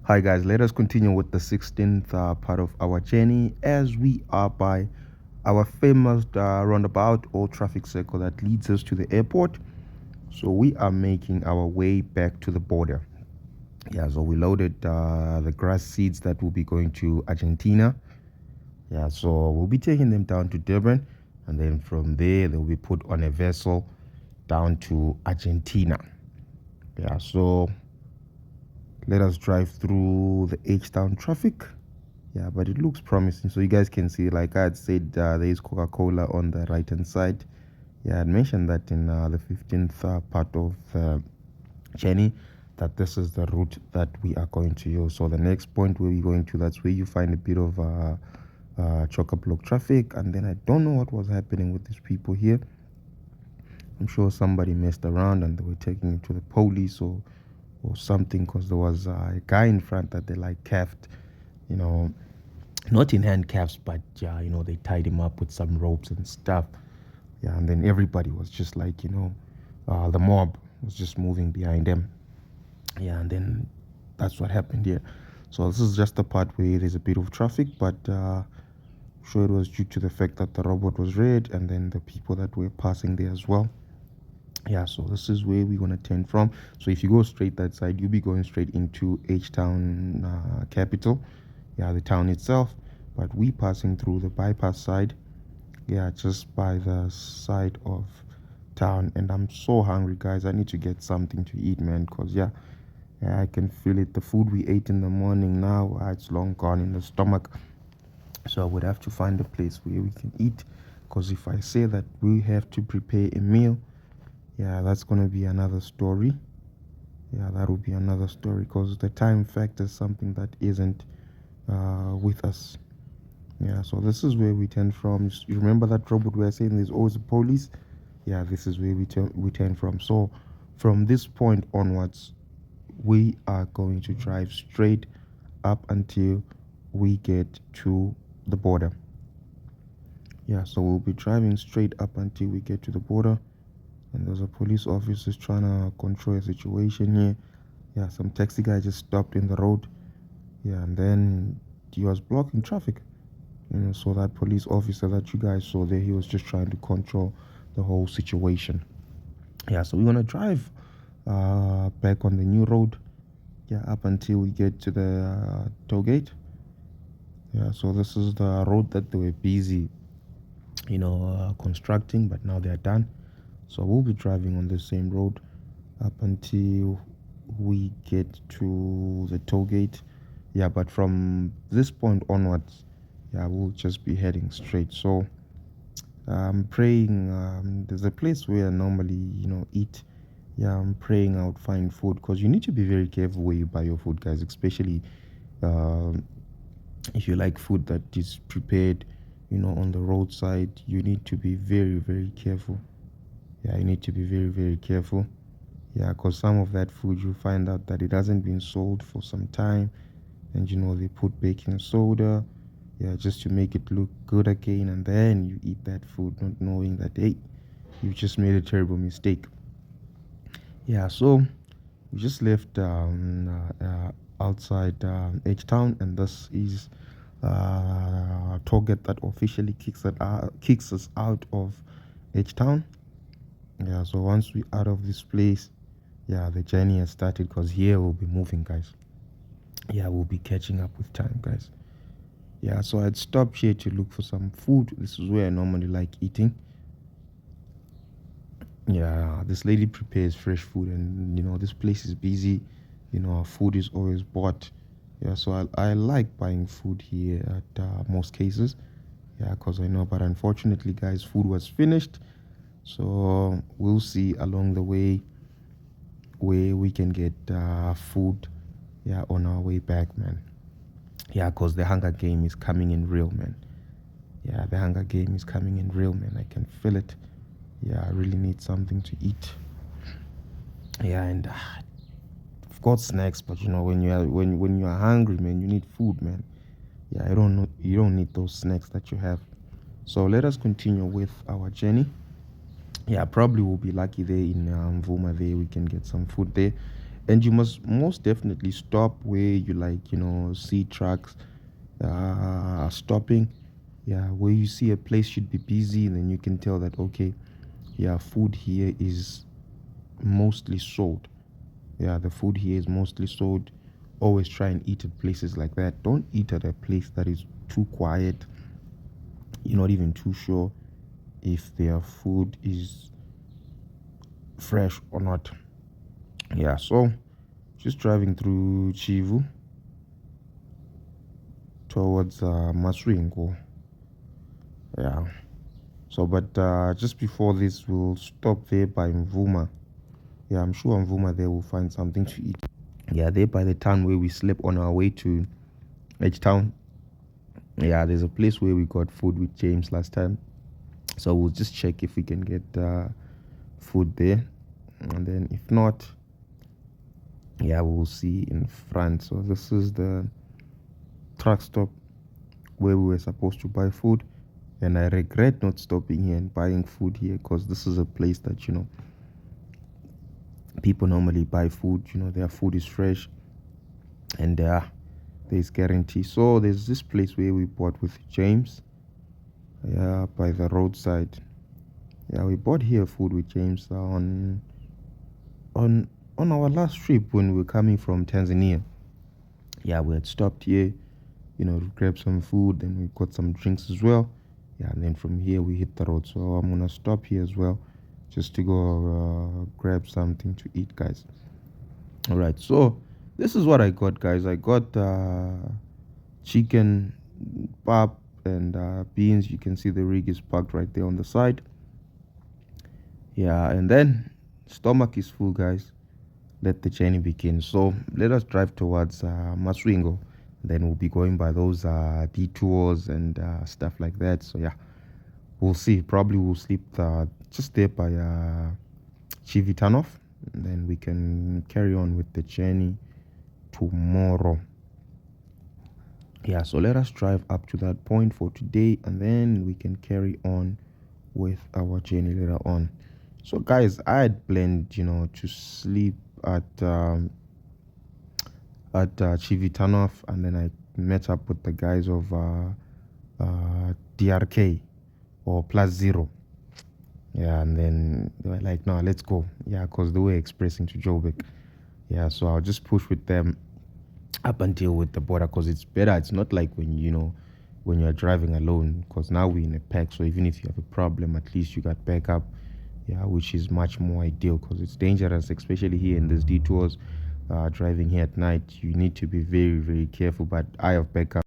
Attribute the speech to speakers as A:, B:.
A: Hi guys, let us continue with the 16th part of our journey as we are by our famous roundabout or traffic circle that leads us to the airport. So we are making our way back to the border. Yeah, so we loaded the grass seeds that will be going to Argentina. Yeah, so we'll be taking them down to Durban, and then from there they'll be put on a vessel down to Argentina. Yeah, so let us drive through the H-Town traffic. Yeah, but it looks promising. So you guys can see, like I had said, there is Coca-Cola on the right-hand side. Yeah, I had mentioned that in the 15th part of the journey, that this is the route that we are going to use. So the next point where we're going to, that's where you find a bit of chock-a-block traffic. And then I don't know what was happening with these people here. I'm sure somebody messed around and they were taking it to the police or something, because there was a guy in front that they like cuffed, you know, not in handcuffs, but they tied him up with some ropes and stuff. Yeah, and then everybody was just like, the mob was just moving behind them. Yeah, and then that's what happened here. So this is just the part where there's a bit of traffic, but I'm sure it was due to the fact that the robot was red and then the people that were passing there as well. Yeah, so this is where we're gonna turn from. So if you go straight that side, you'll be going straight into H-Town capital. Yeah, the town itself. But we passing through the bypass side. Yeah, just by the side of town. And I'm so hungry, guys. I need to get something to eat, man. Because yeah, I can feel it. The food we ate in the morning now, it's long gone in the stomach. So I would have to find a place where we can eat. Because if I say that we have to prepare a meal, yeah, that's gonna be another story. Yeah, that will be another story, because the time factor is something that isn't with us. Yeah, so this is where we turn from. You remember that robot we were saying there's always a police? Yeah, this is where we turn from. So from this point onwards, we are going to drive straight up until we get to the border. Yeah, so we'll be driving straight up until we get to the border. And there's a police officer trying to control a situation here. Yeah, some taxi guy just stopped in the road. Yeah, and then he was blocking traffic. So that police officer that you guys saw there, he was just trying to control the whole situation. Yeah, so we're gonna drive back on the new road. Yeah, up until we get to the toll gate. Yeah, so this is the road that they were busy, constructing, but now they are done. So we'll be driving on the same road up until we get to the toll gate. Yeah, but from this point onwards, yeah, we'll just be heading straight. So I'm praying. There's a place where I normally, eat. Yeah, I'm praying I would find food, because you need to be very careful where you buy your food, guys. Especially um if you like food that is prepared, on the roadside. You need to be very, very careful. Yeah, you need to be very, very careful. Yeah, because some of that food you find out that it hasn't been sold for some time, and they put baking soda, yeah, just to make it look good again, and then you eat that food not knowing that, hey, you just made a terrible mistake. Yeah, so we just left outside H-Town, and this is target that officially kicks us out of H-Town. Yeah, so once we out of this place, yeah, the journey has started, because here we'll be moving, guys. Yeah, we'll be catching up with time, guys. Yeah, so I'd stopped here to look for some food. This is where I normally like eating. Yeah, this lady prepares fresh food, and this place is busy. Our food is always bought. Yeah, so I like buying food here at most cases. Yeah, because I know, but unfortunately, guys, food was finished. So we'll see along the way where we can get food. Yeah, on our way back, man. Yeah, because the hunger game is coming in real, man. Yeah, the hunger game is coming in real, man. I can feel it. Yeah, I really need something to eat. Yeah, and I've got snacks, but when you are hungry, man, you need food, man. Yeah, you don't need those snacks that you have. So let us continue with our journey. Yeah, probably we'll be lucky there in Mvuma. There we can get some food there, And you must most definitely stop where you like, see trucks stopping. Yeah, where you see a place should be busy, then you can tell that, okay, yeah, food here is mostly sold. Yeah, the food here is mostly sold. Always try and eat at places like that. Don't eat at a place that is too quiet. You're not even too sure if their food is fresh or not. Yeah, so just driving through Chivu towards Maswingo. Yeah. So, but just before this, we'll stop there by Mvuma. Yeah, I'm sure Mvuma there will find something to eat. Yeah, there by the town where we slept on our way to H Town. Yeah, there's a place where we got food with James last time. So we'll just check if we can get food there. And then if not, yeah, we'll see in front. So this is the truck stop where we were supposed to buy food. And I regret not stopping here and buying food here, because this is a place that, people normally buy food. Their food is fresh and there's guarantee. So there's this place where we bought with James, yeah, by the roadside. Yeah, we bought here food with James on on our last trip when we were coming from Tanzania. Yeah, we had stopped here, to grab some food, then we got some drinks as well. Yeah, and then from here we hit the road. So I'm gonna stop here as well, just to go grab something to eat, guys. All right, so this is what I got, guys. I got chicken, pap, and beans. You can see the rig is parked right there on the side. Yeah, and then stomach is full, guys. Let the journey begin. So let us drive towards Maswingo. Then we'll be going by those detours and stuff like that. So yeah, we'll see. Probably we'll sleep just there by Chivitanov. And then we can carry on with the journey tomorrow. Yeah, so let us drive up to that point for today, and then we can carry on with our journey later on. So guys, I had planned, to sleep at Chivitanov, and then I met up with the guys of DRK or Plus Zero. Yeah, and then they were like, no, let's go. Yeah, because they were expressing to Joburg. Yeah, so I'll just push with them up until with the border, because it's better. It's not like when you're driving alone, because now we're in a pack. So even if you have a problem, at least you got backup. Yeah, which is much more ideal, because it's dangerous, especially here in these detours. Driving here at night, you need to be very, very careful. But I have backup.